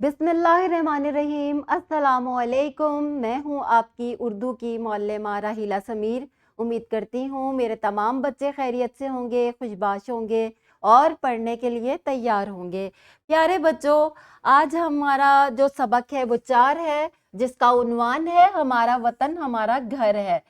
बिस्मिल्लाहिर्रहमानिर्रहीम। अस्सलामुअलैकुम। मैं हूँ आपकी उर्दू की मौल्लिमा राहिला समीर। उम्मीद करती हूँ मेरे तमाम बच्चे खैरियत से होंगे, खुशबाश होंगे और पढ़ने के लिए तैयार होंगे। प्यारे बच्चों, आज हमारा जो सबक है वो 4 है, जिसका उन्वान है हमारा वतन हमारा घर है।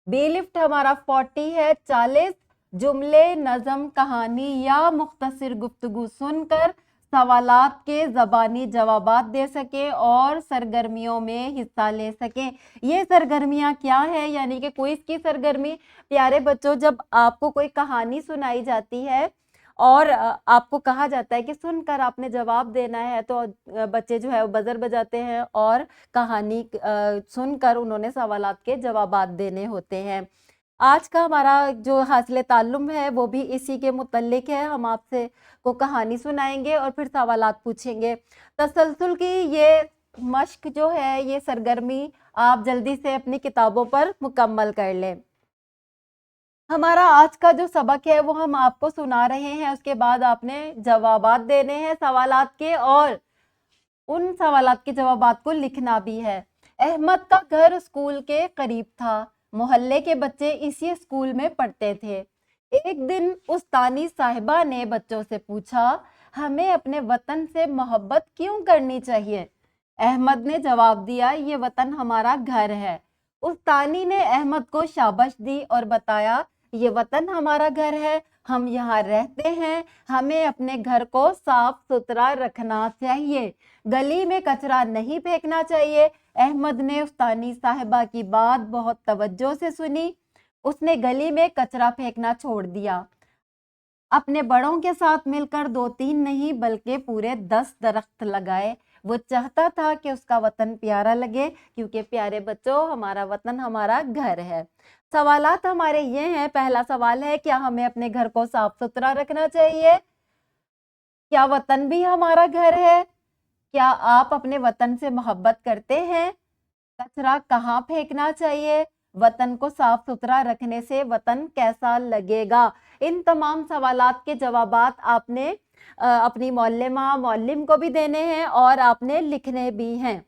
बी लिफ्ट हमारा 40 है। 40 जुमले, नज़म, कहानी या मुख्तसर गुफ्तगू सुनकर सवालात के ज़बानी जवाबात दे सकें और सरगर्मियों में हिस्सा ले सकें। ये सरगर्मियाँ क्या है, यानी कि क्विज़ की सरगर्मी। प्यारे बच्चों, जब आपको कोई कहानी सुनाई जाती है और आपको कहा जाता है कि सुनकर आपने जवाब देना है, तो बच्चे जो है वो बजर बजाते हैं और कहानी सुनकर उन्होंने सवालात के जवाबात देने होते हैं। आज का हमारा जो हासिल ताल्लुम है वो भी इसी के मुतल्लिक है। हम आपसे को कहानी सुनाएंगे और फिर सवालात पूछेंगे। तसलसल की ये मश्क जो है, ये सरगर्मी आप जल्दी से अपनी किताबों पर मुकम्मल कर लें। हमारा आज का जो सबक है वो हम आपको सुना रहे हैं, उसके बाद आपने जवाबात देने हैं सवालात के और उन सवालात के जवाबात को लिखना भी है। अहमद का घर स्कूल के करीब था। मोहल्ले के बच्चे इसी स्कूल में पढ़ते थे। एक दिन उस तानी साहिबा ने बच्चों से पूछा, हमें अपने वतन से मोहब्बत क्यों करनी चाहिए? अहमद ने जवाब दिया, ये वतन हमारा घर है। उस तानी ने अहमद को शाबाश दी और बताया, ये वतन हमारा घर है, हम यहाँ रहते हैं, हमें अपने घर को साफ सुथरा रखना चाहिए, गली में कचरा नहीं फेंकना चाहिए। अहमद ने उस्तानी साहिबा की बात बहुत तवज्जो से सुनी। उसने गली में कचरा फेंकना छोड़ दिया। अपने बड़ों के साथ मिलकर 2-3 नहीं बल्कि पूरे 10 दरख्त लगाए। वो चाहता था कि उसका वतन प्यारा लगे, क्योंकि प्यारे बच्चों, हमारा वतन हमारा घर है। सवालात हमारे ये हैं। पहला सवाल है, क्या हमें अपने घर को साफ सुथरा रखना चाहिए? क्या वतन भी हमारा घर है? क्या आप अपने वतन से मोहब्बत करते हैं? कचरा कहाँ फेंकना चाहिए? वतन को साफ सुथरा रखने से वतन कैसा लगेगा? इन तमाम सवालात के जवाबात आपने अपनी मौल्लिमा मौल्लिम को भी देने हैं और आपने लिखने भी हैं।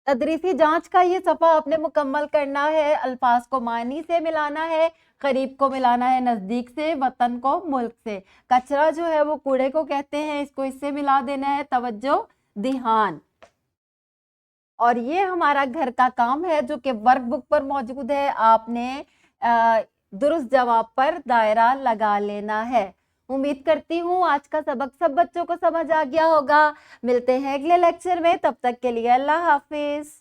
तदरीसी जांच का ये सफ़ा आपने मुकम्मल करना है। अल्फाज को मानी से मिलाना है, करीब को मिलाना है नज़दीक से, वतन को मुल्क से। कचरा जो है वो कूड़े को कहते हैं, इसको इससे मिला देना है। तवज्जो, ध्यान। और ये हमारा घर का काम है जो कि वर्कबुक पर मौजूद है। आपने दुरुस्त जवाब पर दायरा लगा लेना है। उम्मीद करती हूँ आज का सबक सब बच्चों को समझ आ गया होगा। मिलते हैं अगले लेक्चर में, तब तक के लिए अल्लाह हाफिज।